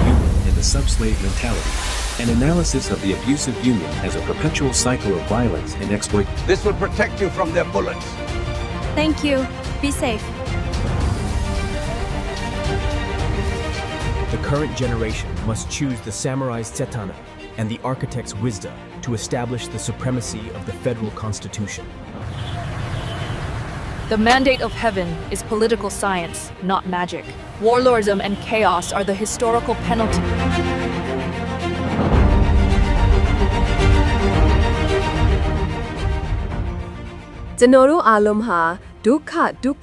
union and the sub-slave mentality. An analysis of the abusive union as a perpetual cycle of violence and exploitation. This will protect you from their bullets. Thank you. Be safe. The current generation must choose the samurai's setana and the architect's wisdom to establish the supremacy of the federal constitution. The mandate of heaven is political science, not magic. Warlordism and chaos are the historical penalty. ကျွန်တော်တို့အားလုံးဟာဒုက္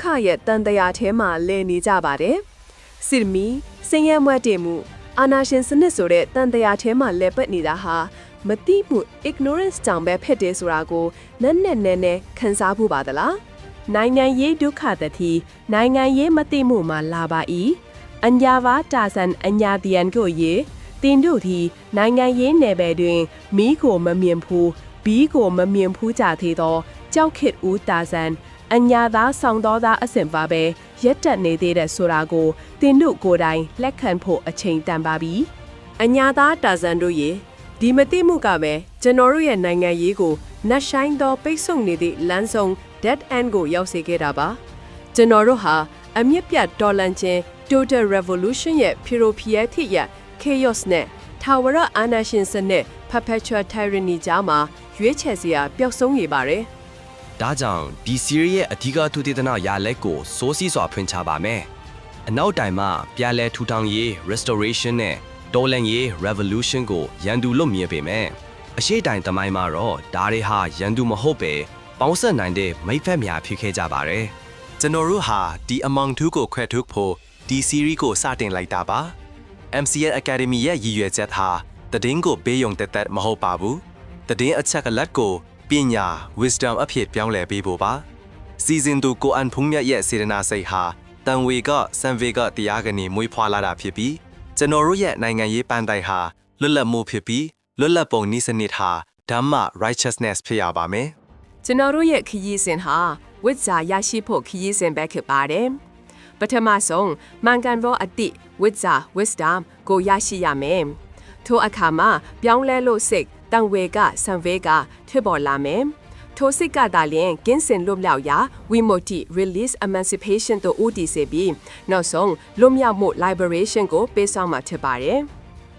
ခရဲ့တန်တရားထဲမှာလည်နေကြပါတယ်။စစ်မီဆင်းရဲမွဲတေမှုအာဏာရှင်စနစ်ဆိုတဲ့တန်တရားထဲမှာလဲပတ်နေတာဟာမတိမှု ignorance ကြောင့်ပဲဖြစ်တယ်ဆိုတာကိုနက်နဲခန်းစားဖို့ပါသလား။နိုင်ငံရေးဒုက္ခတတိနိုင်ငံရေးမတိမှုမှာလာပါ၏။အညာဝါတာဆန်အညာတယန်ကိုရေတင်တို့ဒီနိုင်ငံရေးနယ်ပယ်တွင်မီးကိုမမြင်ဘူးဘီးကိုမမြင်ဘူးကြသေးတော့ကြောက်ခစ်ဦးတာဆန်အညာသားဆောင်တော်သားအစင်ပါပဲရက်တက်နေသေးတဲ့ဆိုတာကိုတင်တို့ကိုယ်တိုင်လက်ခံဖို့အချိန်တန်ပါပြီအညာသားတာဆန်တို့ရေဒီမတိမှုကပဲကျွန်တော်တို့ရဲ့နိုင်ငံရေးကိုနတ်ဆိုင်သောပိတ်ဆို့နေသည့်လမ်းဆုံး dead end ကိုရောက်စေခဲ့တာပါကျွန်တော်တို့ဟာအမြင့်ပြတ်တော်လန်ခြင်း total revolution ရဲ့ philosophia ရဲ့ chaos နဲ့ထာဝရအာဏာရှင်စနစ် perpetual tyranny ကြားမှာရွေးချယ်စရာပျောက်ဆုံးနေပါတယ်ဒါကြောင့်ဒီ series ရဲ့အဓိကသူတည်တဲ့နောက်ရလက်ကိုစိုးစီးစွာဖွင့်ချပါမယ်။အနောက်တိုင်မှာပြန်လဲထူထောင်ရေး restoration နဲ့တော်လှန်ရေး revolution ကိုရန်သူလို့မြင်ပေမဲ့အရှိတိုင်သမိုင်းမှာတော့ဒါတွေဟာရန်သူမဟုတ်ပဲပေါင်းဆက်နိုင်တဲ့မိတ်ဖက်များဖြစ်ခဲ့ကြပါတယ်။ကျွန်တော်တို့ဟာဒီအမောင်ထူးကိုခွဲထုတ်ဖို့ဒီ series ကိုစတင်လိုက်တာပါ။ MCN Academy ရဲ့ရည်ရွယ်ချက်ဟာတည်င်းကိုဘေးယုံတက်မဟုတ်ပါဘူး။တည်င်းအချက်ကလတ်ကိုပညာ wisdom အဖြစ်ပြောင်းလဲပေးဖို့ပါ season 2ကိုအန်ဖုံးမြတ်ရဲ့စေတနာစိတ်ဟာတန်ဝေကစံဝေကတရားကနေမွေးဖွားလာတာဖြစ်ပြီးကျွန်တော်တို့ရဲ့နိုင်ငံရေးပန်းတိုင်ဟာလွတ်လပ်မှုဖြစ်ပြီးလွတ်လပ်ပုံနည်းစနစ်ဟာဓမ္မ righteousness ဖြစ်ရပါမယ်ကျွန်တော်တို့ရဲ့ခရီးစဉ်ဟာဝိဇ္ဇာရရှိဖို့ခရီးစဉ်ပဲဖြစ်ပါတယ်ပထမဆုံးမှန်ကန်သောအတိဝိဇ္ဇာ wisdom ကိုရရှိရမယ်ထိုအခါမှာပြောင်းလဲလို့စိတ်တန်ဝေကစံဝေကထွက်ပေါ်လာမယ်ထိုစိတ်ကသာလျှင်ကင်းစင်လွတ်မြောက်ရာဝိမု ക്തി ရ release emancipation တို့ဦးတည်စေပြီးနောက်ဆုံးလွတ်မြောက်မှု liberation ကိုပေးဆောင်မှာဖြစ်ပါတယ်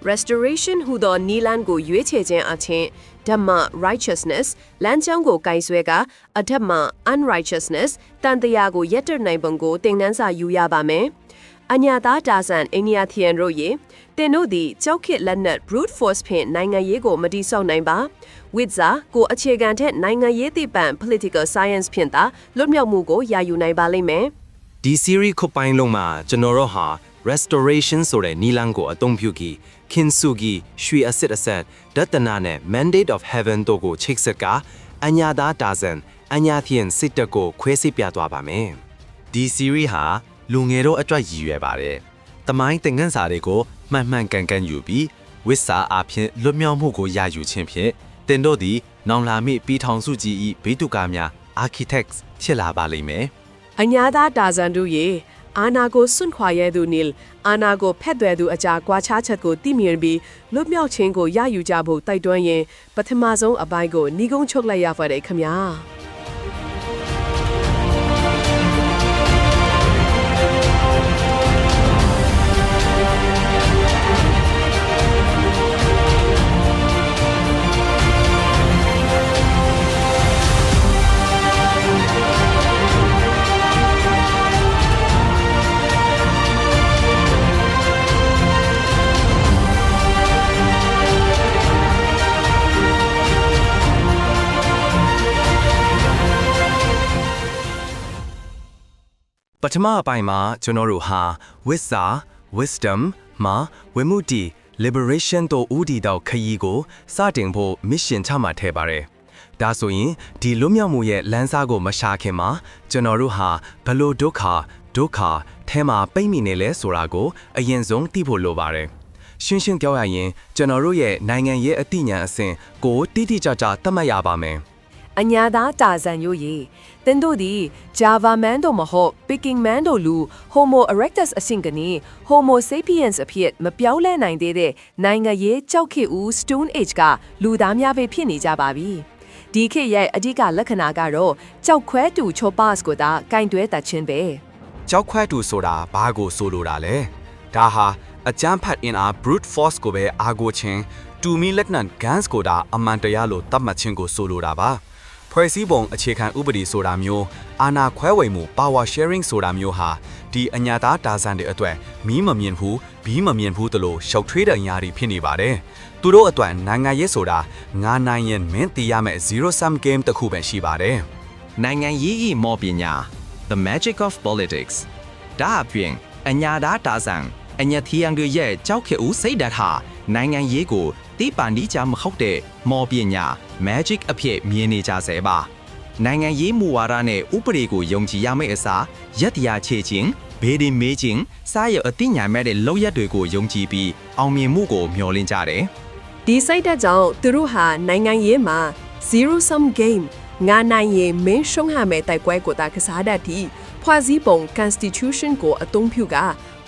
restoration ဟူသောနီလန်ကိုရွေးချယ်ခြင်းအချင်းဓမ္မ righteousness လမ်းကြောင်းကိုကိုင်ဆွဲကအဓမ္မ unrighteousness တန်တရားကိုရက်တနိုင်ပုံကိုသင်ခန်းစာယူရပါမယ်အညာသားတာဆန်အိန္ဒိယသီယန်တို့ရေတင်တို့သည်ကြောက်ခစ်လက်နက် brute force ဖြင့်နိုင်ငံရေးကိုမတိဆောက်နိုင်ပါဝိဇ္ဇာကိုအခြေခံတဲ့နိုင်ငံရေးသိပ္ပံ political science ဖြင့်သာလွတ်မြောက်မှုကိုရယူနိုင်ပါလိမ့်မယ်ဒီ series ခုပိုင်းလုံးမှာကျွန်တော်တို့ဟာ restoration ဆိုတဲ့နီလန်ကိုအသုံးပြုပြီးခင်စုဂီရွှေအစစ်အဆက်ဒတနာနဲ့ mandate of heaven တို့ကိုချိတ်ဆက်ကအညာသားတာဆန်အညာသီယန်စစ်တပ်ကိုခွဲစိတ်ပြသွားပါမယ်ဒီ series ဟာလူငယ်တို့အတွက်ရည်ရွယ်ပါတယ်။တမိုင်းသင်ခန်းစာတွေကိုမှန်ကန်ယူပြီးဝိစာအဖြစ်လွတ်မြောက်မှုကိုရယူခြင်းဖြင့်တင်တို့သည်နောင်လာမည့်ပြည်ထောင်စုကြီး၏ဘေးတုကားများ architects ဖြစ်လာပါလိမ့်မယ်။အညာသားတာဇန်တို့ရေအာနာကိုစွန့်ခွာရသူနီလ်အာနာကိုဖက်သွဲသူအကြာကွာခြားချက်ကိုသိမြင်ပြီးလွတ်မြောက်ခြင်းကိုရယူကြဖို့တိုက်တွန်းရင်ပထမဆုံးအပိုင်းကိုနှီးကုန်းချုပ်လိုက်ရပါတယ်ခင်ဗျာ။ပထမအပိုင်းမှာကျွန်တော်တို့ဟာဝိစာ wisdom မှာဝိမု ക്തി liberation တို့ဦးတည်တော့ခရီးကိုစတင်ဖို့ mission ချမှတ်ထဲပါတယ်။ဒါဆိုရင်ဒီလွတ်မြောက်မှုရဲ့လမ်းစာကိုမရှာခင်မှာကျွန်တော်တို့ဟာဘလို့ဒုက္ခထဲမှာပိတ်မိနေလဲဆိုတာကိုအရင်ဆုံးသိဖို့လိုပါတယ်။ရှင်းပြောရရင်ကျွန်တော်တို့ရဲ့နိုင်ငံရဲ့အသိဉာဏ်အဆင့်ကိုတိတိကျကျသတ်မှတ်ရပါမယ်။ အညာသားတာဇန်ယိုရေတင်တို့ဒီ Java man တို့မဟုတ် Picking man တို့လူ Homo erectus အဆင့်ကနေ Homo sapiens အဖြစ်မပြောင်းလဲနိုင်သေးတဲ့နိုင်ငံရေးကြောက်ခေဦး Stone Age ကလူသားများပဲဖြစ်နေကြပါပြီဒီခေတ်ရဲ့အဓိကလက္ခဏာကတော့ကြောက်ခွဲတူချိုပါစ်ကိုသာကင်တွဲတတ်ခြင်းပဲ ကြောက်ခွဲတူဆိုတာဘာကိုဆိုလိုတာလဲဒါဟာအကြမ်းဖက်အင်အား brute force ကိုပဲအားကိုးခြင်းတူမီလက်နက် guns ကိုဒါအမှန်တရားလို့သတ်မှတ်ခြင်းကိုဆိုလိုတာပါဖွဲ့စည်းပုံအခြေခံဥပဒေဆိုတာမျိုးအာဏာခွဲဝေမှု power sharing ဆိုတာမျိုးဟာဒီအညာသားတာဇန်တွေအတွက်မီးမမြင်ဘူးဘီးမမြင်ဘူးတလို့ရှောက်ထွေးတဲ့အရာတွေဖြစ်နေပါတယ်သူတို့အတွက်နိုင်ငံရေးဆိုတာငါနိုင်ရင်မင်းတည်ရမယ့် zero sum game တစ်ခုပဲရှိပါတယ် နိုင်ငံရေးဤမော်ပညာ The Magic of Politics ဒါအပြင်အညာသားတာဇန်အညာသီယံတွေရဲ့ကြောက်ခေဦးစိတ်ဓာတ်ဟာနိုင်ငံရေးကိုတိပန်ဒီချာမဟုတ်တဲ့မော်ပညာ magic အဖြစ်မြင်နေကြဆဲပါနိုင်ငံရေးမူဝါဒနဲ့ဥပဒေကိုယုံကြည်ရမယ့်အစားရက်တရားချေခြင်းဘေးဒီမေးခြင်းစားရအသိဉာဏ်မဲ့တဲ့လောက်ရက်တွေကိုယုံကြည်ပြီးအောင်မြင်မှုကိုမျှော်လင့်ကြတယ် ဒီစိတ်ဓာတ်ကြောင့်သူတို့ဟာနိုင်ငံရေးမှာ zero sum game ငါနိုင်ရင်မင်းရှုံးရမယ့်တိုက်ပွဲကိုသာကစားတတ်ပြီးဖွဲ့စည်းပုံ constitution ကိုအသုံးပြုက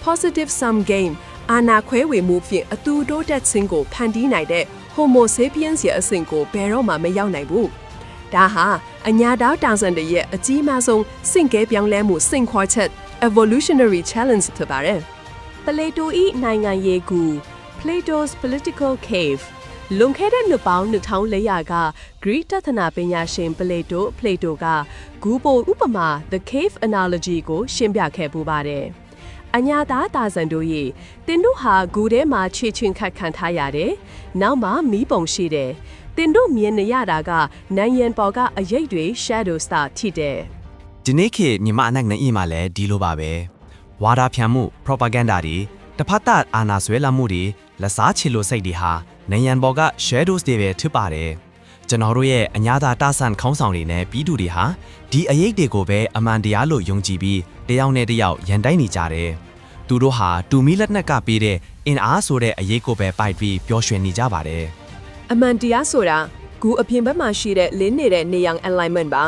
positive sum game အာဏာခွဲဝေမှုဖြင့်အတူတိုးတက်ခြင်းကိုဖန်တီးနိုင်တဲ့ Homo sapiens ရဲ့အဆင့်ကိုဘယ်တော့မှမရောက်နိုင်ဘူးဒါဟာအညာသားတောင်ဆန်တွေရဲ့အကြီးမားဆုံးစင့်ကဲပြောင်းလဲမှုစင့်ခွာချက် evolutionary challenge ဖြစ်ပါတယ် Plato ၏နိုင်ငံရေးကူ Plato's political cave လွန်ခဲ့တဲ့နှစ်ပေါင်း2400က Greek တသနာပညာရှင် Plato ကဂူပိုဥပမာ the cave analogy ကိုရှင်းပြခဲ့ပူပါတယ်အညာသားတာဇန်တို့ရေတင်တို့ဟာဂူထဲမှာခြေချွင်ခတ်ခံထားရတယ်နောက်မှမီးပုံရှိတယ်တင်တို့မြင်နေရတာကနိုင်ရန်ပေါ်ကအရိပ်တွေ shadow star ထိတယ် ဒီနေ့ခေတ်ညီမအနိုင်နဲ့အီမှာလည်းဒီလိုပါပဲဝါဒဖြန့်မှု propaganda တွေတစ်ဖက်သက်အာဏာဆွဲလာမှုတွေလက်စားချေလိုစိတ်တွေဟာနိုင်ရန်ပေါ်က shadows တွေပဲဖြစ်ပါတယ်ကျွန်တော်တို့ရဲ့အညာသားတာဆန်ခေါင်းဆောင်တွေနဲ့ပြည်သူတွေဟာဒီအရေးတွေကိုပဲအမှန်တရားလို့ယုံကြည်ပြီးတယောက်နဲ့တယောက်ရန်တိုင်းနေကြတယ်သူတို့ဟာတူမီလက်နက်ကပေးတဲ့အင်အားဆိုတဲ့အရေးကိုပဲပိုက်ပြီးပျော်ရွှင်နေကြပါတယ်အမှန်တရားဆိုတာဂူအပြင်ဘက်မှာရှိတဲ့လင်းနေတဲ့နေយ៉ាង alignment ပါ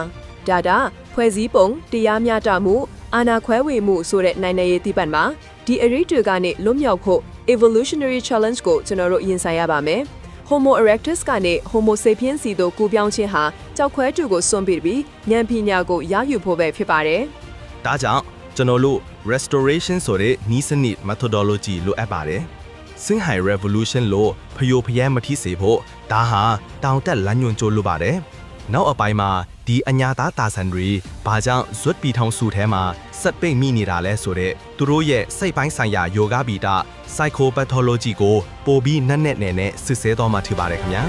ဒါဖွဲ့စည်းပုံတရားမျှတမှုအာဏာခွဲဝေမှုဆိုတဲ့နိုင်ငံရေးတိပတ်မှာဒီအရေးတွေကနေလွတ်မြောက်ဖို့ evolutionary challenge ကိုကျွန်တော်တို့ရင်ဆိုင်ရပါမယ်Homo erectus ကနေ Homo sapiens စီတို့ကူးပြောင်းခြင်းဟာကြောက်ခွဲတူကိုစွန့်ပစ်ပြီးဉာဏ်ပညာကိုရယူဖို့ပဲဖြစ်ပါတယ်။ဒါကြောင့်ကျွန်တော်တို့ restoration ဆိုတဲ့နည်းစနစ် methodology လိုအပ်ပါတယ်။ Singhai revolution လို့ဖျို့ဖျက်မထိစေဖို့ဒါဟာတောင်တက်လမ်းညွှန်ကြိုးလိုပါတယ်။နောက်အပိုင်းမှာဒီအညာသားတာဆန်တွေဘာကြောင့်ဇွတ်ပီထောင်စုထဲမှာစက်ပိတ်မိနေတာလဲဆိုတဲ့သူတို့ရဲ့စိတ်ပိုင်းဆိုင်ရာယောဂဗီဒ psychopathology ကိုပိုပြီးနက်နဲ့စစ်ဆေးတော့မှထင်ပါတယ်ခင်ဗျာ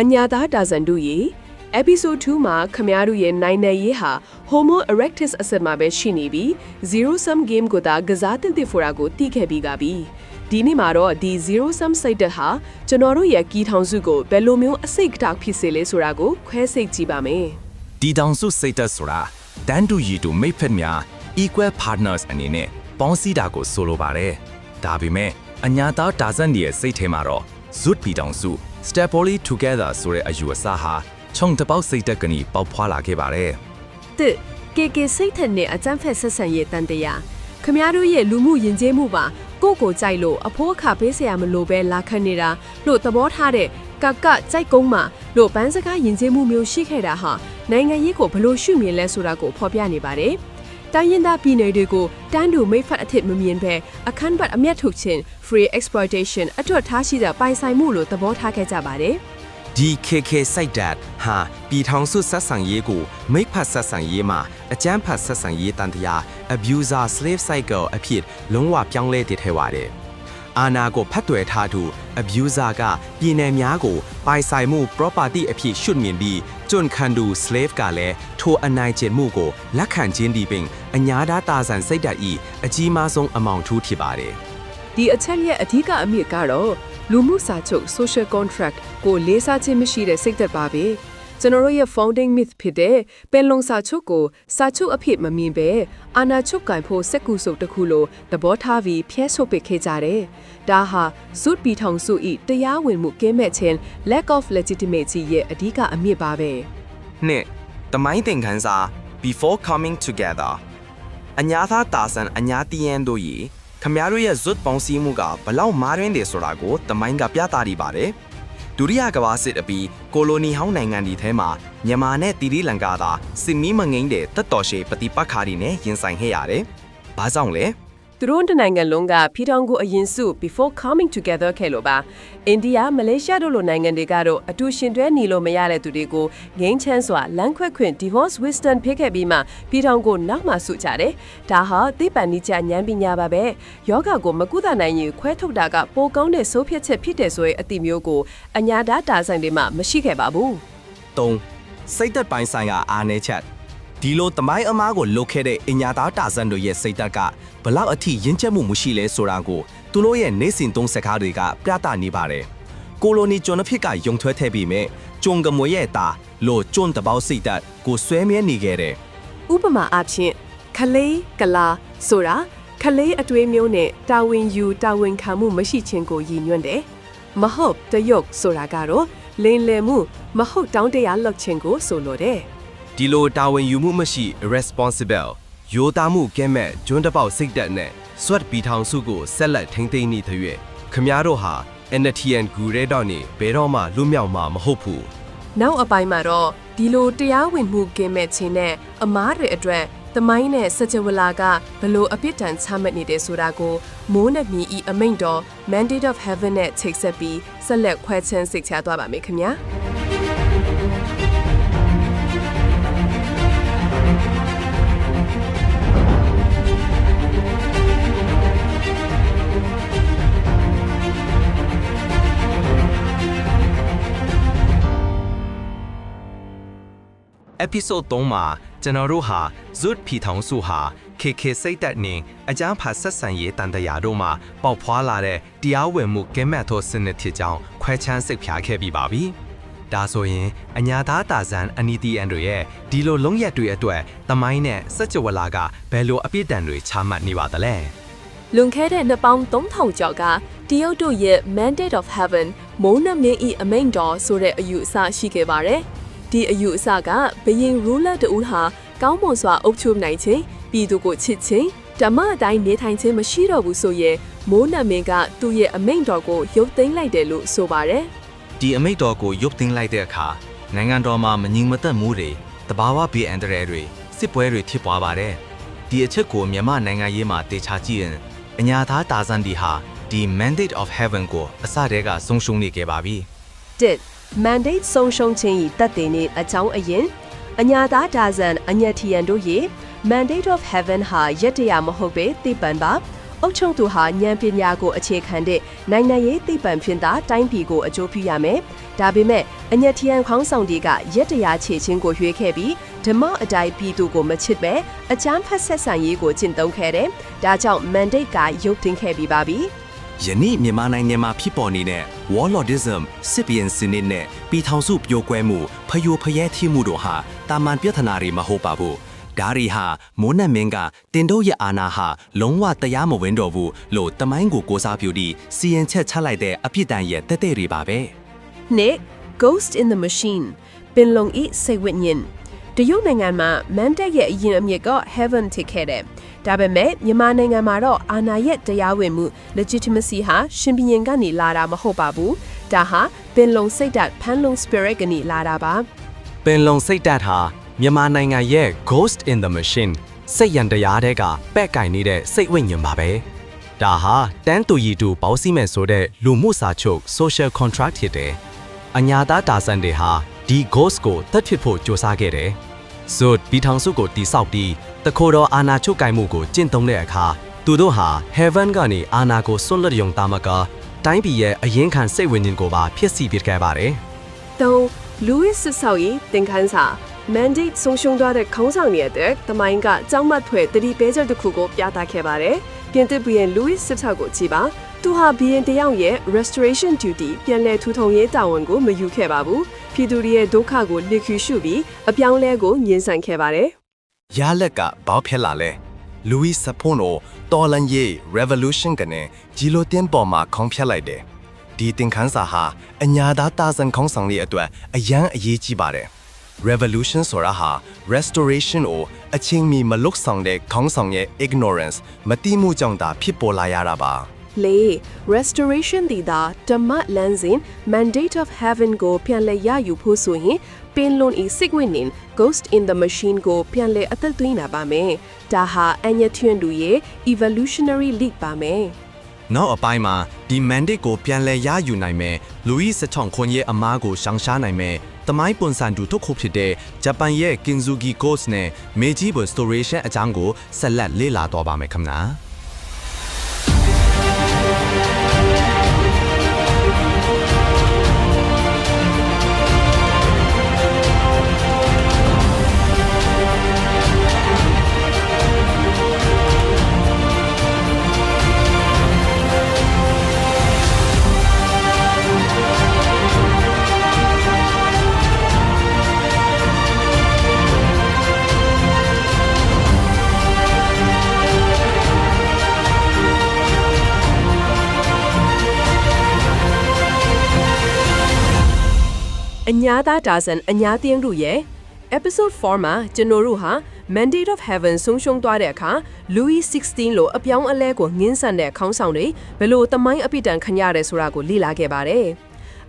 အညာသားတာဇန်တို့ရေ episode 2မှာခမရတို့ရဲ့နိုင်နယ်ရေးဟာ Homo erectus အစစ်မှာပဲရှိနေပြီး zero sum game ကိုသာကစားတင်တဲ့ဖိုရာကိုတီးခဲ့ပြီးပါပြီဒီနေ့မှာတော့ဒီ zero sum စိတ်ဓာတ်ဟာကျွန်တော်တို့ရဲ့ကီထောင်စုကိုဘယ်လိုမျိုးအစိတ်ကတောက်ဖြစ်စေလဲဆိုတာကိုခွဲစိတ်ကြည့်ပါမယ်ဒီတောင်စုစိတ်ဓာတ်ဆိုတာတန်တူရီတူမိတ်ဖက်များ equal partners အနေနဲ့ပေါင်းစည်းတာကိုဆိုလိုပါတယ်ဒါပေမဲ့အညာသားတာဇန်ရဲ့စိတ်ထဲမှာတော့ဇွတ်ပီတောင်စု Stepoli together ဆိုတဲ့အယူအဆဟာခြုံတပေါက်စိတ်တက်ကနီပေါက်ဖွာလာခဲ့ပါတယ်။တစ်ကေစိတ်ထက်နဲ့အကျန်းဖက်ဆက်ဆံရေးတန်တရားခမရတို့ရဲ့လူမှုယဉ်ကျေးမှုပါကိုကြိုက်လို့အဖိုးအခါပေးစရာမလိုပဲလာခတ်နေတာလို့သဘောထားတဲ့ကကြိုက်ကုန်းမှာလို့ပန်းစကားယဉ်ကျေးမှုမျိုးရှိခဲ့တာဟာနိုင်ငံရေးကိုဘလို့ရှုမြင်လဲဆိုတာကိုဖော်ပြနေပါတယ်။တိုင်းရင်းသားပြည်နယ်တွေကိုတန်းတူမိတ်ဖက်အထစ်မမြင်ဘဲအခန်းပတ်အမျက်ထုတ်ခြင်း free exploitation အထွတ်ထားရှိတဲ့ပိုင်ဆိုင်မှုလို့သဘောထားခဲ့ကြပါတယ်ဒီ KK စိုက်dat ဟာပြည်ထောင်စုဆက်ဆံရေးကိုမိဖတ်ဆက်ဆံရေးမှာအကျန်းဖတ်ဆက်ဆံရေးတန်တရား abuser slave cycle အဖြစ်လုံးဝပြောင်းလဲတည်ထဲပါတယ် အာနာကိုဖတ်သွယ်ထားသူ abuser ကပြည်နယ်များကိုပိုင်ဆိုင်မှု property အဖြစ်ရှုမြင်ပြီးကျွန်ခံသူ slave ကလည်းထိုအနိုင်ကျင့်မှုကိုလက်ခံခြင်းဒီပင်အညာသားတာဆန်စိတ်ဓာတ်ဤအကြီးမားဆုံးအမောင်ထူးဖြစ်ပါတယ် ဒီအချက်ရဲ့အဓိကအမြစ်ကတော့လူမှုစာချုပ် social contract ကိုလေးစားခြင်းမရှိတဲ့စိတ်သက်ပါပဲကျွန်တော်တို့ရဲ့ founding myth ဖြစ်တဲ့ပင်လုံစာချုပ်ကိုစာချုပ်အဖြစ်မမြင်ပဲအာဏာချုပ်ကင်ဖို့စက်ကူစုပ်တစ်ခုလိုသဘောထားပြီးဖျက်ဆုပ်ပစ်ခဲ့ကြတယ်။ဒါဟာဇုတ်ပီထောင်စု၏တရားဝင်မှုကင်းမဲ့ခြင်း lack of legitimacy ရဲ့အဓိကအမြစ်ပါပဲ။ နှစ်တမိုင်းသင်ခန်းစာ before coming together အညာသားတာဆန်အညာတီးယန်တို့ဤခမရတို့ရဲ့ဇွတ်ပေါင်းစည်းမှုကဘလောက်မားရင်းတယ်ဆိုတာကိုတမိုင်းကပြသနေပါတယ်ဒုတိယကမ္ဘာစစ်အပြီးကိုလိုနီဟောင်းနိုင်ငံတွေထဲမှာမြန်မာနဲ့တီရီလင်္ကာသာစစ်မီးမငိမ့်တဲ့တက်တော်ရှည်ပฏิပတ်ခါတွေနဲ့ရင်ဆိုင်ခဲ့ရတယ်။ဘာကြောင့်လဲ သူတို့တနိုင်ငံလုံးကဖီထောင်ကိုအရင်စု before coming together ခဲ့လို့ပါအိန္ဒိယမလေးရှားတို့လိုနိုင်ငံတွေကတော့အတူရှင်တွဲနေလို့မရတဲ့သူတွေကိုငိမ့်ချမ်းစွာလမ်းခွဲခွင့် divorce wisdom ဖြစ်ခဲ့ပြီးမှဖီထောင်ကိုနောက်မှစုကြတယ်ဒါဟာသိပ္ပံနည်းကျဉာဏ်ပညာပါပဲယောဂကိုမကုသနိုင်ရင်ခွဲထုတ်တာကပိုကောင်းတဲ့ဆိုးဖြတ်ချက်ဖြစ်တယ်ဆိုရင်အတိမျိုးကိုအညာဓာတာဆိုင်တွေမှမရှိခဲ့ပါဘူး 3. စိတ်သက်ပိုင်းဆိုင်ရာအားနည်းချက်ဒီလိုတမိုင်းအမားကိုလုတ်ခဲ့တဲ့အညာသားတာဆန်တို့ရဲ့စိတ်သက်ကဘလောက်အထိရင့်ကျက်မှုမရှိလဲဆိုတာကိုသူတို့ရဲ့နေစဉ်သုံးစကားတွေကပြသနေပါတယ်။ကိုလိုနီကျွန်အဖြစ်ကယုံထွက်ခဲ့ပြီးမြဲကျုံကမွေရဲ့တာလို့ကျွန်းတပေါက်စိတ်သက်ကိုဆွဲမြဲနေခဲ့တယ် ဥပမာအားဖြင့်ခလေးကလာဆိုတာခလေးအတွေးမျိုးနဲ့တာဝန်ယူတာဝန်ခံမှုမရှိခြင်းကိုရည်ညွှန်းတယ်မဟုတ်တယုတ်ဆိုတာကတော့လင်းလည်မှုမဟုတ်တောင်းတရာလုပ်ခြင်းကိုဆိုလိုတယ် ဒီလိုတာဝန်ယူမှုမရှိ irresponsible ရိုးသားမှုကဲမဲ့ကျွန်းတပေါက်စိတ်သက်နဲ့ SWAT ပီထောင်စုကိုဆက်လက်ထိန်းသိမ်းနေတဲ့၍ခမည်းတော်ဟာ NTN ဂူရဲတော်နေဘယ်တော့မှလွတ်မြောက်မှာမဟုတ်ဘူး နောက်အပိုင်းမှာတော့ဒီလိုတရားဝင်မှုကင်းမဲ့ခြင်းနဲ့အမားတွေအတွက်သမိုင်းနဲ့စကြဝဠာကဘလို့အပြစ်ဒဏ်ချမှတ်နေတယ်ဆိုတာကိုမိုးနဲ့မြီဤအမိန့်တော် Mandate of Heaven နဲ့ချိတ်ဆက်ပြီးဆက်လက်ခွဲခြမ်းစိတ်ချသွားပါမယ်ခင်ဗျာ episode 3မှာကျွန်တော်တို့ဟာဇွတ်ဖီထောင်စုဟာKKစိတ်သက်နေအကြမ်းဖက်ဆက်ဆံရေးတန်တရားတို့မှာပေါက်ဖွာလာတဲ့တရားဝင်မှုကဲမဲ့သောစနစ်ဖြစ်ကြောင်းခွဲခြမ်းစိတ်ဖြာခဲ့ပြီးပါပြီ။ဒါဆိုရင်အညာသားတာဇန်အနီတီအန်တို့ရဲ့ဒီလိုလုံးရက်တွေအတွက်သမိုင်းနဲ့စัจ java လာကဘယ်လိုအပြစ်ဒဏ်တွေချမှတ်နေပါသလဲ လွန်ခဲ့တဲ့နှစ်ပေါင်း3000ကျော်ကတရုတ်တို့ရဲ့ Mandate of Heaven မိုးနှမြင့်ဤအမိန့်တော်ဆိုတဲ့အယူအဆရှိခဲ့ပါတယ်။ဒီအယူအဆကဘရင် ruler တူဟာကောင်းမွန်စွာအုပ်ချုပ်နိုင်ခြင်းပြည်သူကိုချစ်ခြင်းဓမ္မအတိုင်းနေထိုင်ခြင်းမရှိတော့ဘူးဆိုရင်မိုးနှမင်းကသူ့ရဲ့အမိန့်တော်ကိုရုပ်သိမ်းလိုက်တယ်လို့ဆိုပါတယ်။ ဒီအမိန့်တော်ကိုရုပ်သိမ်းလိုက်တဲ့အခါနိုင်ငံတော်မှာမငြိမ်မသက်မှုတွေတဘာဝဘေးအန္တရာယ်တွေစစ်ပွဲတွေဖြစ်ပွားပါတယ်။ဒီအချက်ကိုမြန်မာနိုင်ငံရေးမှာတေချာကြည့်ရင်အညာသားတာဇန်ဒီဟာဒီ Mandate of Heaven ကိုအစတည်းကဆုံးရှုံးနေခဲ့ပါပြီ။ Mandate ဆုံးရှုံးခြင်းဤတတ်တဲ့နေအကြောင်းအရင်အညာသားဒါဇန်အညက်ထီယန်တို့ရဲ့ Mandate of Heaven ဟာရက်တရားမဟုတ်ပဲသိပ္ပံပါအုပ်ချုပ်သူဟာဉာဏ်ပညာကိုအခြေခံတဲ့နိုင်ငံရေးသိပ္ပံဖြင့်သာတိုင်းပြည်ကိုအကျိုးပြုရမယ်ဒါပေမဲ့အညက်ထီယန်ခေါင်းဆောင်တွေကရက်တရားခြေချင်းကိုရွေးခဲ့ပြီးဓမ္မအတိုင်းပြည်သူကိုမချစ်ပဲအချမ်းဖက်ဆက်ဆံရေးကိုကျင့်သုံးခဲ့တယ်ဒါကြောင့် Mandate ကရုပ်သိမ်းခဲ့ပြီးပါပြီယနေ့မြန်မာနိုင်ငံမှာဖြစ်ပေါ်နေတဲ့ Warlordism စစ်ဘီယန်စနစ်နဲ့ပြည်ထောင်စုပြိုကွဲမှုဖယိုဖယဲထိမှုတို့ဟာတာမန်ပြဿနာတွေမဟုတ်ပါဘူး။ဒါရီဟာမိုးနတ်မင်းကတင်တို့ရဲ့အာဏာဟာလုံးဝတရားမဝင်တော့ဘူးလို့တမိုင်းကိုကိုစားပြုပြီးစီရင်ချက်ချလိုက်တဲ့အပြစ်ဒဏ်ရဲ့တက်တဲ့တွေပါပဲ။ Nick Ghost in the Machine ပင်လုံဤစိတ်ဝိညာဉ်တရုတ်နိုင်ငံမှာ Mandate ရဲ့အရင်အမြစ်က Heaven ထိခဲ့တယ်။ဒါပေမဲ့မြန်မာနိုင်ငံမှာတော့အာဏာရဲ့တရားဝင်မှု legitimacy ဟာရှင်ဘီရင်ကနေလာတာမဟုတ်ပါဘူး။ဒါဟာပင်လုံစိတ်ဓာတ်ဖန်လုံ spirit ကနေလာတာပါ။ပင်လုံစိတ်ဓာတ်ဟာမြန်မာနိုင်ငံရဲ့ Ghost in the Machine စိတ်ရန်တရားတွေကပဲ့ကင်နေတဲ့စိတ်ဝိညာဉ်ပါပဲ။ဒါဟာတန်းတူရီတူပေါင်းစည်းမဲ့ဆိုတဲ့လူမှုစာချုပ် social contract ဖြစ်တယ်။အညာသားတာဆန်တွေဟာဒီ ghost ကိုတက်ဖြစ်ဖို့ကြိုးစားခဲ့တယ်။ ဇွတ်ပြည်ထောင်စုကိုတိဆောက်ပြီးတခိုတော်အာဏာချုပ်ကိုင်မှုကိုကျင့်သုံးတဲ့အခါ သူတို့ဟာ Heaven ကနေအာနာကိုဆွတ်လွတ်ယုံတာမကတိုင်းပြည်ရဲ့အရင်ခံစိတ်ဝိညာဉ်ကိုပါဖြစ်စီပစ်ခဲ့ပါတယ် 3. Louis ဆောက်ရေးတင်ခန်းစာ mandate ဆုံးရှုံးသွားတဲ့ခေါင်းဆောင်ရဲ့အတွက်တမိုင်းကကြောက်မတ်ဖွယ်တတိပေးချက်တစ်ခုကိုပြသခဲ့ပါတယ်။ပြင်သစ်ဘီယန် Louis ဆောက်ကိုကြည့်ပါ။သူဟာဘီယန်တယောက်ရဲ့ restoration duty ပြန်လည်ထူထောင်ရေးတာဝန်ကိုမယူခဲ့ပါဘူး။ပြည်သူတွေရဲ့ဒုက္ခကိုလက်ခုရှုပြီးအပြောင်းလဲကိုညှင်းဆန်ခဲ့ပါတယ်။ ရလက်ကဘောက်ဖက်လာလဲလူဝီစဖွန်ကိုတော်လန်ရေး revolution ကနေဂျီလိုတင်ပေါ်မှာခေါင်းဖြတ်လိုက်တယ်ဒီတင်ခန်းစာဟာအညာသားတာဆန်ခေါင်းဆောင်လေးအတွက်အရန်အရေးကြီးပါတယ် revolution ဆိုတာဟာ restoration ကိုအချင်းမီမလုတ်ဆောင်တဲ့ခေါင်းဆောင်ရဲ့ ignorance မတိမှုကြောင့်သာဖြစ်ပေါ်လာရတာပါ restoration ဒီတာဓမ္မလမ်းစဉ် mandate of heaven ကိုပြန်လည်ရယူဖို့ဆိုရင်ပင်လွန်ဤစိတ်ဝိညာဉ် ghost in the machine ကိုပြန်လည်အသက်သွင်းတာပါမယ်ဒါဟာအန်ရထွန်းတူရဲ့ evolutionary leap ပါမယ် နောက်အပိုင်းမှာဒီ mandate ကိုပြန်လည်ရယူနိုင်မယ်လူကြီးစချောင်းခွန်ရဲ့အမားကိုရှောင်ရှားနိုင်မယ်တမိုင်းပွန်ဆန်တူထုတ်ခုဖြစ်တဲ့ဂျပန်ရဲ့ Kinzugi Ghost နဲ့မေဂျီဘ restoration အကြောင်းကိုဆက်လက်လေ့လာတော့ပါမယ်ခင်ဗျာ အညာသားဒါဇန်အညာတင်းတို့ရဲ့ episode 4မှာကျွန်တော်တို့ဟာ mandate of heaven ဆုံးရှုံးသွားတဲ့အခါ Louis 16လို့အပြောင်းအလဲကိုငင်းဆန်တဲ့ခေါင်းဆောင်တွေဘယ်လိုတမိုင်းအပိတန်ခံရတယ်ဆိုတာကိုလေ့လာခဲ့ပါတယ်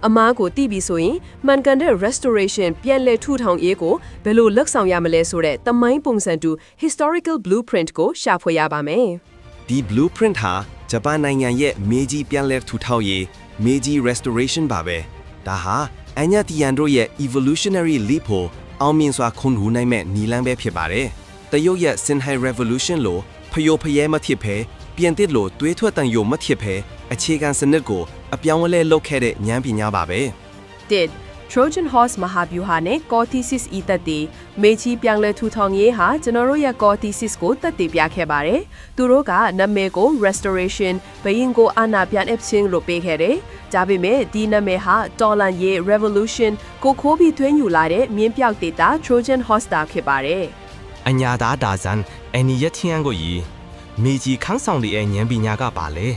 အမားကိုသိပြီဆိုရင်မှန်ကန်တဲ့ restoration ပြန်လည်ထူထောင်ရေးကိုဘယ်လိုလက်ဆောင်ရမလဲဆိုတဲ့တမိုင်းပုံစံတူ historical blueprint ကိုရှာဖွေရပါမယ် ဒီ blueprint ဟာဂျပန်နိုင်ငံရဲ့မေဂျီပြန်လည်ထူထောင်ရေးမေဂျီ restoration ပါပဲဒါဟာအညာတီယန်တို့ရဲ့ evolutionary leap ကိုအောင်မြင်စွာခွန်ဟူနိုင်မဲ့နီလန်းပဲဖြစ်ပါတယ်တရုတ်ရဲ့ Sinhai revolution လို့ဖျို့ဖျဲမဖြစ်ဖဲပြင်သစ်လို့တွေးထွက်တန်ယိုမဖြစ်ဖဲအခြေခံစနစ်ကိုအပြောင်းအလဲလုပ်ခဲ့တဲ့ဉာဏ်ပညာပါပဲ did Trojan horse မဟာဗျူဟာနဲ့ Cortesis ဤသက်တည်မေချီပြောင်းလဲထူထောင်ရေးဟာကျွန်တော်တို့ရဲ့ Cortesis ကိုသက်တည်ပြခဲ့ပါတယ်။သူတို့ကနာမည်ကို restoration ဘယင်ကိုအာဏာပြန်အပ်ခြင်းလို့ပေးခဲ့တယ်။ဒါပေမဲ့ဒီနာမည်ဟာတော်လန်ရေး revolution ကိုခိုးပြီးသွင်းယူလာတဲ့မြင်းပြောက်ဒေတာ Trojan horse တာဖြစ်ပါတယ်။ အညာသားဒါဇန်အန်နီယက်ချီယန်ကိုယီမေဂျီခန်းဆောင်တွေရဲ့ဉာဏ်ပညာကပါလေ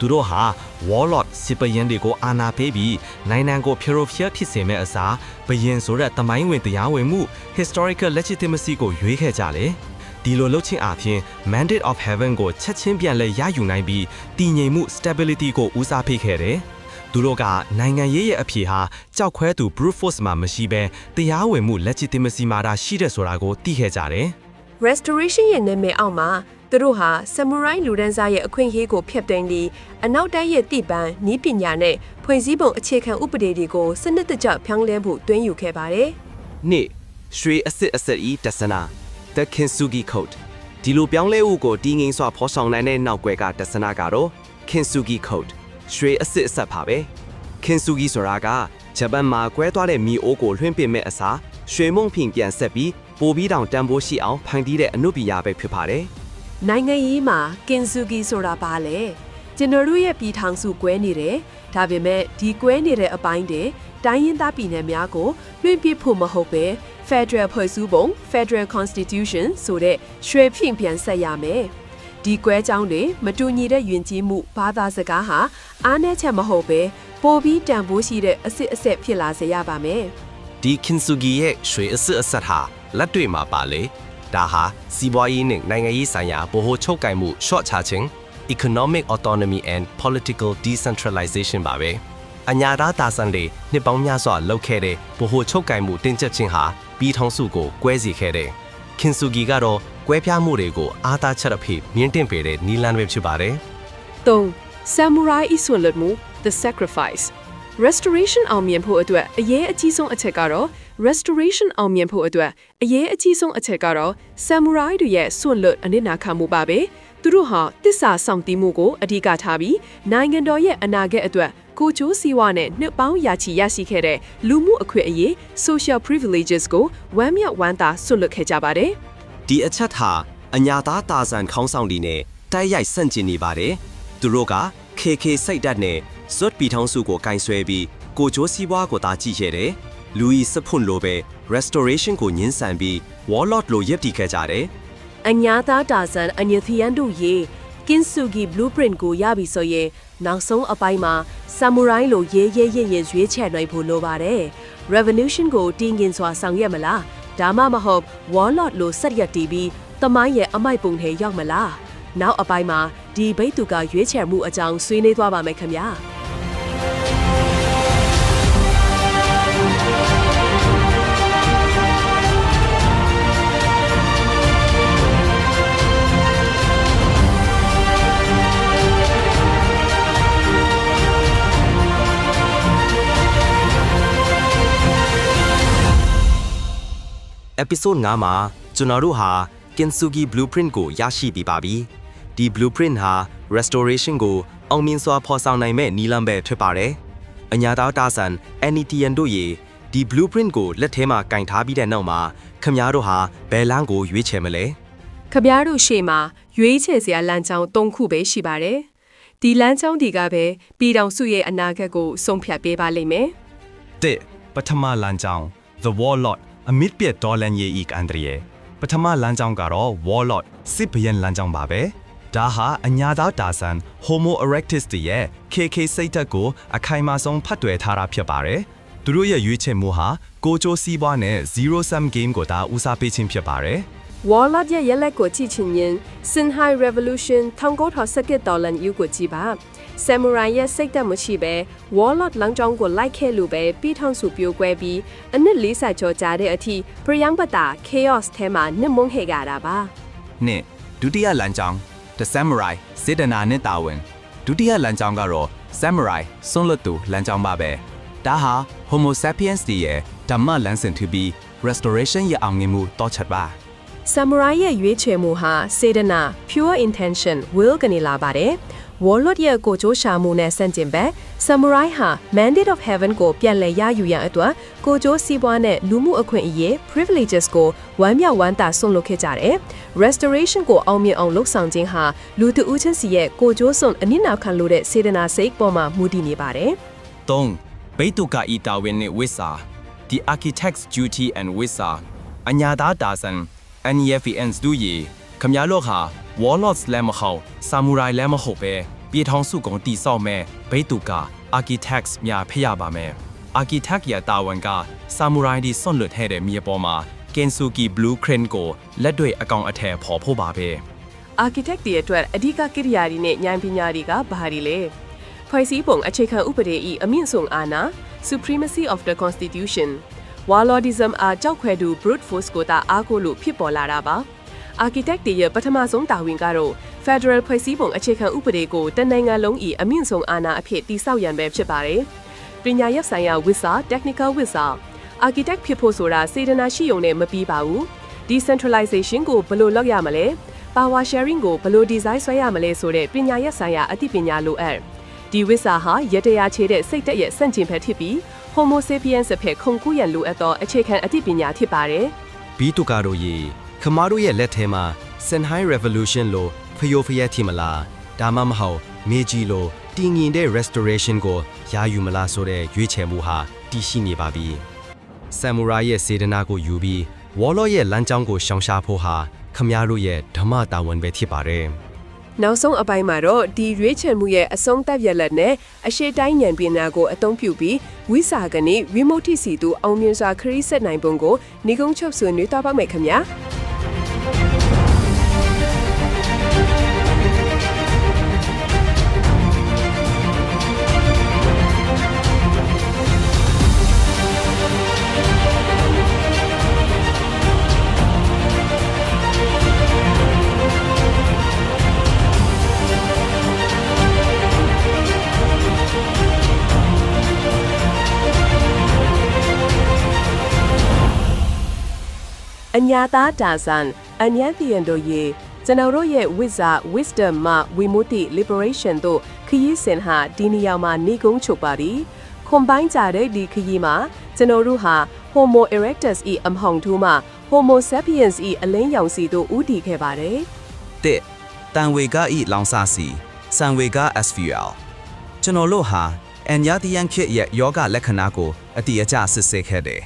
သူတို့ဟာ warlord စစ်ပရင်တွေကိုအာဏာပေးပြီးနိုင်ငံကိုဖျရိုဖျက်ဖြစ်စေမဲ့အစားဘရင်ဆိုတဲ့တမိုင်းဝင်တရားဝင်မှု historical legitimacy ကိုရွေးခဲ့ကြလေဒီလိုလုပ်ခြင်းအပြင် mandate of heaven ကိုချက်ချင်းပြန်လဲရယူနိုင်ပြီးတည်ငြိမ်မှု stability ကိုဦးစားပေးခဲ့တယ်သူတို့ကနိုင်ငံရေးရဲ့အဖြေဟာကြောက်ခွဲသူ brute force မှာမရှိဘဲတရားဝင်မှု legitimacy မှာတာရှိတဲ့ဆိုတာကိုသိခဲ့ကြတယ် restoration ရဲ့နာမည်အောက်မှာသူတို့ဟာ samurai လူဒန်းစားရဲ့အခွင့်အရေးကိုဖျက်သိမ်းပြီးအနောက်တိုင်းရဲ့တည်ပံနီးပညာနဲ့ဖွဲ့စည်းပုံအခြေခံဥပဒေတွေကိုစနစ်တကျဖြောင်းလဲဖို့တွင်းယူခဲ့ပါတယ်။ နှစ်ရွှေအစစ်အစစ်ဤတဆနာ The Kintsugi Code ဒီလိုပြောင်းလဲမှုကိုတည်ငြိမ်စွာဖော်ဆောင်နိုင်တဲ့နောက်ွယ်ကတဆနာကတော့ Kintsugi Code ရွှေအစစ်အဆက်ပါပဲ Kintsugi ဆိုတာကဂျပန်မှာကွဲသွားတဲ့မီအိုးကိုလွှင့်ပစ်မဲ့အစားရွှေမုံဖင်ပြန်ဆက်ပြီးပိုပြီးတောင်တန်ဖိုးရှိအောင်ဖန်တီးတဲ့အနုပညာပဲဖြစ်ပါတယ်နိုင်ငံရေးမှာ Kintsugi ဆိုတာပါလေကျွန်တော်တို့ရဲ့ပြည်ထောင်စုကွဲနေတယ်ဒါပေမဲ့ဒီကွဲနေတဲ့အပိုင်းတွေတိုင်းရင်းသားပြည်နယ်များကိုလွှင့်ပစ်ဖို့မဟုတ်ပဲ Federal ဖွဲ့စည်းပုံ Federal Constitution ဆိုတဲ့ရွှေဖင်ပြန်ဆက်ရမယ်ဒီကွဲကြောင်းတွေမတူညီတဲ့ယဉ်ကျေးမှုဘာသာစကားဟာအားနည်းချက်မဟုတ်ပဲပိုပြီးတန်ဖိုးရှိတဲ့အစစ်အဆက်ဖြစ်လာစေရပါမယ်ဒီ Kintsugi ရဲ့ရွှေအစစ်အဆက်ဟာလက်တွေ့မှာပါလေဒါဟာစီးပွားရေးနဲ့နိုင်ငံရေးဆိုင်ရာဗဟိုချုပ်ကိုင်မှု short ချခြင်း economic autonomy and political decentralization ပါပဲအညာသားတာဆန်တွေနှစ်ပေါင်းများစွာလှုပ်ခဲ့တဲ့ဗဟိုချုပ်ကိုင်မှုတင်ကျက်ခြင်းဟာပြည်ထောင်စုကိုကွဲစေခဲ့တဲ့ Kintsugi ကတော့ကွဲပြားမှုတွေကိုအားသာချက်အဖြစ်မြင့်တင်ပေးတဲ့နီလန်ပဲဖြစ်ပါတယ် 3. Samurai ဤဆွန်လွတ်မှု The Sacrifice Restoration အောင်မြင်ဖို့အတွက်အရေးအကြီးဆုံးအချက်ကတော့ Restoration အောင်မြင်ဖို့အတွက်အရေးအကြီးဆုံးအချက်ကတော့ Samurai တွေရဲ့ဆွန်လွတ်အနစ်နာခံမှုပါပဲ သူတို့ဟာတစ္ဆာဆောင်တီးမှုကိုအဓိကထားပြီးနိုင်ငံတော်ရဲ့အနာဂတ်အတွက်ကိုချိုးစီးဝါနဲ့နှစ်ပေါင်းရာချီရရှိခဲ့တဲ့လူမှုအခွင့်အရေး social privileges ကိုဝမ်းမြောက်ဝမ်းသာဆွတ်လွတ်ခဲ့ကြပါတယ် ဒီအချက်ဟာအညာသားတာဆန်ခေါင်းဆောင်တွေနဲ့တိုက်ရိုက်ဆန့်ကျင်နေပါတယ်သူတို့က KK စိတ်ဓာတ်နဲ့ဇွတ်ပီထောင်းစုကိုကင်ဆွဲပြီးကိုချိုးစီးပွားကိုတာကြည့်ခဲ့တယ်လူဤစဖွန်လိုပဲ restoration ကိုညှင်းဆန်ပြီး warlord လိုရပ်တည်ခဲ့ကြတယ် အညာသားတာဆန်အညသီယန်တို့ရေကင်းဆူဂီ blueprint ကိုရပြီဆိုရင်နောက်ဆုံးအပိုင်းမှာဆာမူရိုင်းလိုရေးရေးရင်ရွေးချယ်နိုင်ဖို့လိုပါတယ် revolution ကိုတင်းကျင်စွာဆောင်ရွက်မလားဒါမှမဟုတ် warlord လိုဆက်ရက်တီးပြီးတမိုင်းရဲ့အမိုက်ပုံထဲရောက်မလားနောက်အပိုင်းမှာဒီဘိတ်သူကရွေးချယ်မှုအကြောင်းဆွေးနွေးသွားပါမယ်ခင်ဗျာ episode 9မှာကျွန်တော်တို့ဟာ Kintsugi blueprint ကိုရရှိပြီးပါပြီဒီ blueprint ဟာ restoration ကိုအောင်မြင်စွာဖော်ဆောင်နိုင်မဲ့နည်းလမ်းပဲဖြစ်ပါတယ်အညာသားတာဆန် Anitian တို့ရေဒီ blueprint ကိုလက်ထဲမှာကင်ထားပြီးတဲ့နောက်မှာခင်ဗျားတို့ဟာဘယ်လမ်းကိုရွေးချယ်မလဲ ခပြားတို့ရှေ့မှာရွေးချယ်စရာလမ်းကြောင်း၃ခုပဲရှိပါတယ်ဒီလမ်းကြောင်းတွေကပဲပြည်တော်စုရဲ့အနာဂတ်ကိုဆုံးဖြတ်ပေးပါလိမ့်မယ် တစ်ပထမလမ်းကြောင်း The Warlord အမစ်ပြတ်ဒေါ်လန်ယေဤကန်ဒရီယေပထမလမ်းကြောင်းကတော့ Warlord စစ်ဘရင်လမ်းကြောင်းပါပဲဒါဟာအညာသားတာဆန် Homo erectus တွေရဲ့ KK စိတ်ဓာတ်ကိုအခိုင်အမာဆုံးဖတ်တွယ်ထားတာဖြစ်ပါတယ်သူတို့ရဲ့ရွေးချယ်မှုဟာကိုချိုးစီးပွားနဲ့ zero sum game ကိုဒါဦးစားပေးခြင်းဖြစ်ပါတယ် Warlord ရဲ့ရက်လက်ကိုကြည့်ချင်ရင် Sinhai Revolution 1962ဒေါ်လန်ယူကိုကြည့်ပါ Samurai ရဲ့စိတ်သက်မရှိပဲ Warlord လမ်းကြောင်းကိုလိုက်ခဲ့လို့ပဲပြီးထောင်စုပြိုကွဲပြီးအနစ်40ကျော်ကြာတဲ့အထိပရိယံပတာ chaos ထဲမှာနစ်မုန်းခဲ့ကြတာပါ နှစ်ဒုတိယလမ်းကြောင်း The Samurai စေတနာနဲ့တာဝန်ဒုတိယလမ်းကြောင်းကတော့ Samurai စွန့်လွတ်သူလမ်းကြောင်းပါပဲဒါဟာ Homo sapiens တွေရဲ့ဓမ္မလမ်းစဉ်ထူပြီး restoration ရဲ့အောင်မြင်မှုတောချက်ပါ Samurai ရဲ့ရွေးချယ်မှုဟာစေတနာ pure intention will ကနေလာပါတယ် Warlord ရဲ့ကိုချိုးရှာမှုနဲ့ဆန့်ကျင်ဘက် Samurai ဟာ Mandate of Heaven ကိုပြန်လည်ရယူရန်အတွက်ကိုချိုးစီးပွားနဲ့လူမှုအခွင့်အရေး privileges ကိုဝမ်းမြောက်ဝမ်းသာဆွန့်လွတ်ခဲ့ကြတယ် Restoration ကိုအောင်မြင်အောင်လှုပ်ဆောင်ခြင်းဟာလူတဦးချင်းစီရဲ့ကိုချိုးစွန့်အနစ်နာခံလို့တဲ့စေတနာစိတ်ပေါ်မှာမူတည်နေပါတယ် 3. ဘိတုကဤတာဝန်နဲ့ဝိစာ The Architect's Duty and Wisa အညာသားတာဆန် NEFENs တို့ရေခမရလော့ဟာ Warlords လည်းမဟုတ် Samurai လည်းမဟုတ်ပဲပြည်ထောင်စုကုန်တိဆောက်မဲ့ဘိတုက Architects များဖြစ်ရပါမယ် Architect ရဲ့တာဝန်က Samurai ဒီစွန့်လွတ်ခဲ့တဲ့မြေပေါ်မှာ Kintsugi Blueprint ကိုလက်တွေ့အကောင်အထည်ဖော်ဖို့ပါပဲ Architect တွေအတွက်အဓိကကိရိယာတွေနဲ့ဉာဏ်ပညာတွေကဘာတွေလဲဖွဲ့စည်းပုံအခြေခံဥပဒေ၏အမြင့်ဆုံးအာဏာ Supremacy of the Constitution Warlordism အားကြောက်ခွဲသူ brute force ကိုသာအားကိုးလို့ဖြစ်ပေါ်လာတာပါ Architect တွေရဲ့ပထမဆုံးတာဝန်ကတော့ Federal ဖွဲ့စည်းပုံအခြေခံဥပဒေကိုတနိုင်ငံလုံး၏အမြင့်ဆုံးအာဏာအဖြစ်တည်ဆောက်ရန်ပဲဖြစ်ပါတယ်ပညာရပ်ဆိုင်ရာဝိစာ Technical ဝိစာ Architect ဖြစ်ဖို့ဆိုတာစေတနာရှိုံနဲ့မပြီးပါဘူး Decentralization ကိုဘယ်လိုလုပ်ရမလဲ Power sharing ကိုဘယ်လို design ဆွဲရမလဲဆိုတဲ့ပညာရပ်ဆိုင်ရာအသိပညာလိုအပ်ဒီဝိစာဟာရတရားချေတဲ့စိတ်တက်ရဲ့စန့်ကျင်ဘက်ဖြစ်ပြီး Homo sapiens အဖြစ်ခုန်ကူးရန်လိုအပ်သောအခြေခံအသိပညာဖြစ်ပါတယ် ဘီတူကာတို့ရေခမားတို့ရဲ့လက်ထဲမှာ Sinhai Revolution လို့ဖယိုဖယက်ထီမလားဒါမှမဟုတ်မေဂျီလို့တည်ငြိမ်တဲ့ restoration ကိုရယူမလားဆိုတဲ့ရွေးချယ်မှုဟာတည်ရှိနေပါပြီ Samurai ရဲ့စေတနာကိုယူပြီး Warlord ရဲ့လမ်းကြောင်းကိုရှောင်ရှားဖို့ဟာခမားတို့ရဲ့ဓမ္မတာဝန်ပဲဖြစ်ပါတယ်နောက်ဆုံးအပိုင်းမှာတော့ဒီရွေးချယ်မှုရဲ့အဆုံးသတ်ရလက်နဲ့အရှိတိုင်းဉာဏ်ပညာကိုအသုံးပြုပြီးဝိစာကနေ remote စီတူအောင်မြင်စွာခရီးဆက်နိုင်ပုံကိုနေကုန်းချုပ်ဆွေးနွေးသွားပါမယ်ခင်ဗျာအညာသားတာဆန်အញ្ញသီယန်တို့ရေ ကျွန်တော်တို့ရဲ့ Wizard Wisdom မှာ Wimutti Liberation တို့ခရီးစဉ်ဟာဒီနေရာမှာနေကုန်းချုပ်ပါသည်ခွန်ပိုင်းကြတဲ့ဒီခရီးမှာကျွန်တော်တို့ဟာ Homo erectus ဤအမဟောင်ထူးမှာ Homo sapiens ဤအလင်းရောင်စီတို့ဦးတည်ခဲ့ပါတယ် တဲ့တန်ဝေကဤလောင်စာစီစံဝေက SVL ကျွန်တော်တို့ဟာအန်ယာတီယန်ခေရဲ့ယောဂလက္ခဏာကိုအတိအကျစစ်ဆေးခဲ့တယ်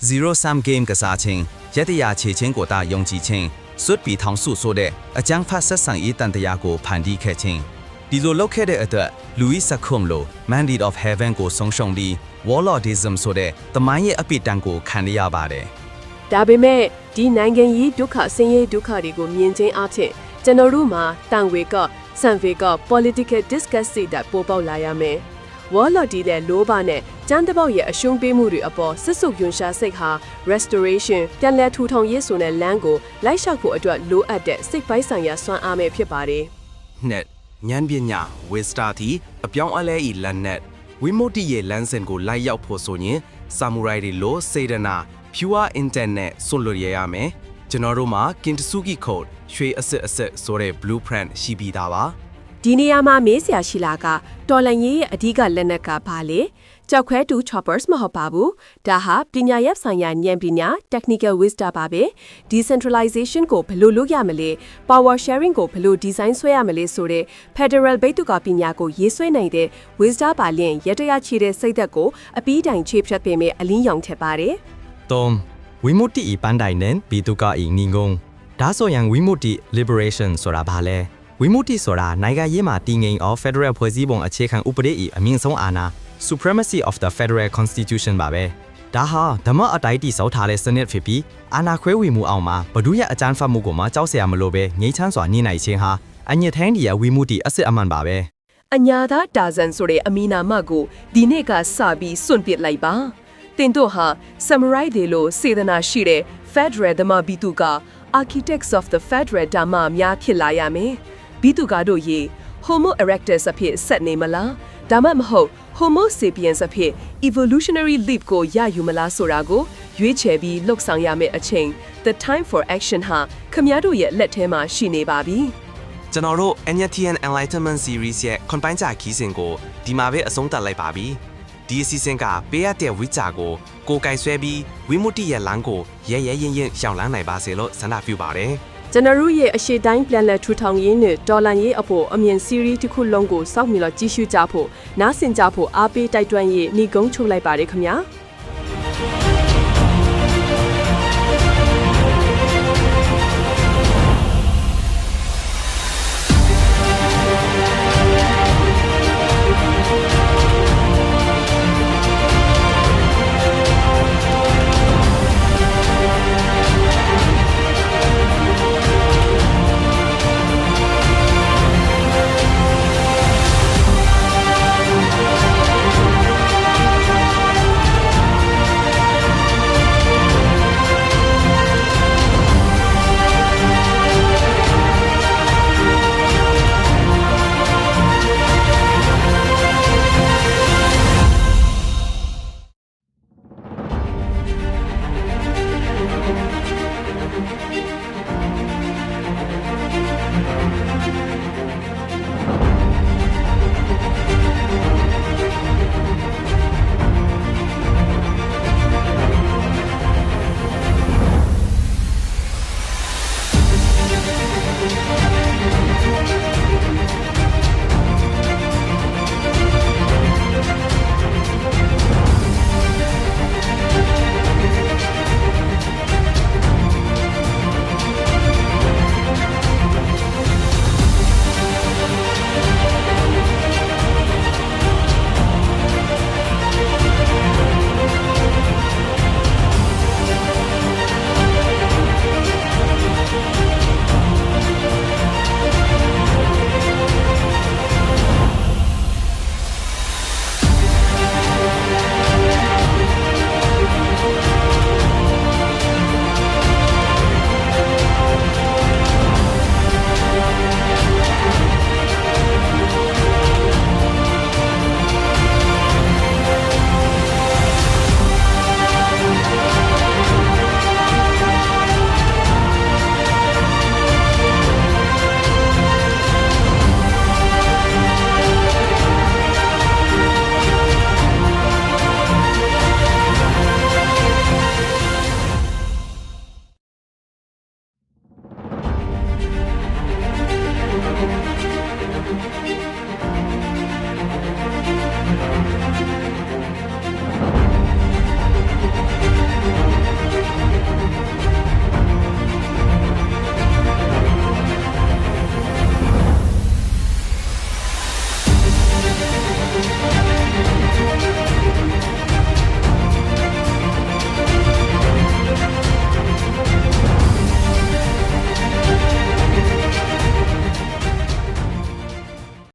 Zero Sum Game ကစားခြင်းရတရာခြေချင်းကိုတာယုံကြည်ခြင်းစွတ်ပီထောင်စုဆိုတဲ့အကျန်းဖတ်ဆက်ဆံရေးတန်တရားကိုဖန်တီးခဲ့ခြင်းဒီလိုလုပ်ခဲ့တဲ့အတွက် Louis Sakum လို Mandate of Heaven ကိုဆုံးရှုံးပြီး Warlordism ဆိုတဲ့တမိုင်းရဲ့အပိတန်ကိုခံရပါတယ် ဒါပေမဲ့ဒီနိုင်ငံရေးဒုက္ခဆင်းရဲဒုက္ခတွေကိုမြင်ချင်းအဖြစ်ကျွန်တော်တို့မှာတန်ဝေကစံဝေက political discuss စိတ်ဓာတ်ပေါ်ပေါက်လာရမယ်။ Warlord ဒီတဲ့လိုပါနဲ့ကျန်းတပေါက်ရဲ့အရှုံးပေးမှုတွေအပေါ်စစ်စုပ်ယွန်ရှာစိတ်ဟာ restoration ပြန်လည်ထူထောင်ရေးဆိုတဲ့လမ်းကိုလိုက်လျှောက်ဖို့အတွက်လိုအပ်တဲ့စိတ်ပိုင်းဆိုင်ရာစွမ်းအားပဲဖြစ်ပါတယ်။ နဲ့ဉာဏ်ပညာဝစ်စတာတီအပြောင်းအလဲဤလန်နဲ့ဝိမု tti ရဲ့လမ်းစဉ်ကိုလိုက်ရောက်ဖို့ဆိုရင်ဆာမူရိုင်တွေလိုစေတနာ pure intent နဲ့ဆွတ်လွတ်ရရမယ်ကျွန်တော်တို့မှာ Kintsugi Code ရွှေအစစ်ဆိုတဲ့ blueprint ရှိပြီးသားပါဒီနေရာမှာမေးစရာရှိလာကတော်လန်ရေးရဲ့အဓိကလက်နက်ကဘာလဲကြောက်ခွဲတူ choppers မဟုတ်ပါဘူးဒါဟာပညာရပ်ဆိုင်ရာဉာဏ်ပညာ technical wisdom ပါပဲ decentralization ကိုဘယ်လိုလုပ်ရမလဲ power sharing ကိုဘယ်လို design ဆွဲရမလဲဆိုတဲ့ federal ဘိတုကပညာကိုရေးဆွဲနိုင်တဲ့ wisdom ပါလင်ရတရချီတဲ့စိတ်သက်ကိုအပီးတိုင်ချေဖြတ်ပေမဲ့အလင်းရောင်ထက်ပါတယ် 3. Wimutti ဤပန်းတိုင်နဲ့ဘိတုကဤနီငုံဒါဆိုရင် Wimutti Liberation ဆိုတာဘာလဲဝိမု tti ဆိုတာနိုင်ငံရေးမှာတည်ငြိမ်အောင် Federal ဖွဲ့စည်းပုံအခြေခံဥပဒေ၏အမြင့်ဆုံးအာဏာ Supremacy of the Federal Constitution ပါပဲဒါဟာဓမ္မအတိုင်းတည်ဆောက်ထားတဲ့စနစ်ဖြစ်ပြီးအာဏာခွဲဝေမှုအောင်မှာဘဒုရဲ့အကြမ်းဖက်မှုကိုမှကြောက်စရာမလိုပဲငြိမ်းချမ်းစွာနေနိုင်ခြင်းဟာအညစ်ထန်းဒီရဲ့ဝိမု tti အစစ်အမှန်ပါပဲအညာသာတာဇန်ဆိုတဲ့အမီနာမကိုဒီနေ့ကစပြီးစွန့်ပစ်လိုက်ပါတင်တို့ဟာ samurai တွေလိုစေတနာရှိတဲ့ Federal ဓမ္မဘီတုက Architects of the Federal ဓမ္မများဖြစ်လာရမယ်ဘီတုကာတို့ရေ Homo erectus အဖြစ်ဆက်နေမလားဒါမှမဟုတ် Homo sapiens အဖြစ် evolutionary leap ကိုရယူမလားဆိုတာကိုရွေးချယ်ပြီးလှုပ်ဆောင်ရမယ့်အချိန် the time for action ဟာခမည်းတော်ရဲ့လက်ထဲမှာရှိနေပါပြီကျွန်တော်တို့ Anyatian Enlightenment Series ရဲ့ combine ကြခီးစဉ်ကိုဒီမှာပဲအဆုံးသတ်လိုက်ပါပြီဒီအစီအစဉ်ကပေးရတဲ့ဝိချာကိုကိုယ်ကင်ဆွဲပြီးဝိမု tti ရဲ့လမ်းကိုရဲရဲရင်ရင်ရှောင်လန်းနိုင်ပါစေလို့ဆန္ဒပြုပါတယ်ကျွန်တော်တို့ရဲ့အရှိတိုင်းပြန်လည်ထူထောင်ရေးနဲ့ဒေါ်လာရေးအဖို့အမြင် series တစ်ခုလုံးကိုစောင့်မျှော်ကြည့်ရှုကြဖို့နားဆင်ကြဖို့အားပေးတိုက်တွန်းရေးညီကုန်းချုပ်လိုက်ပါတယ်ခင်ဗျာ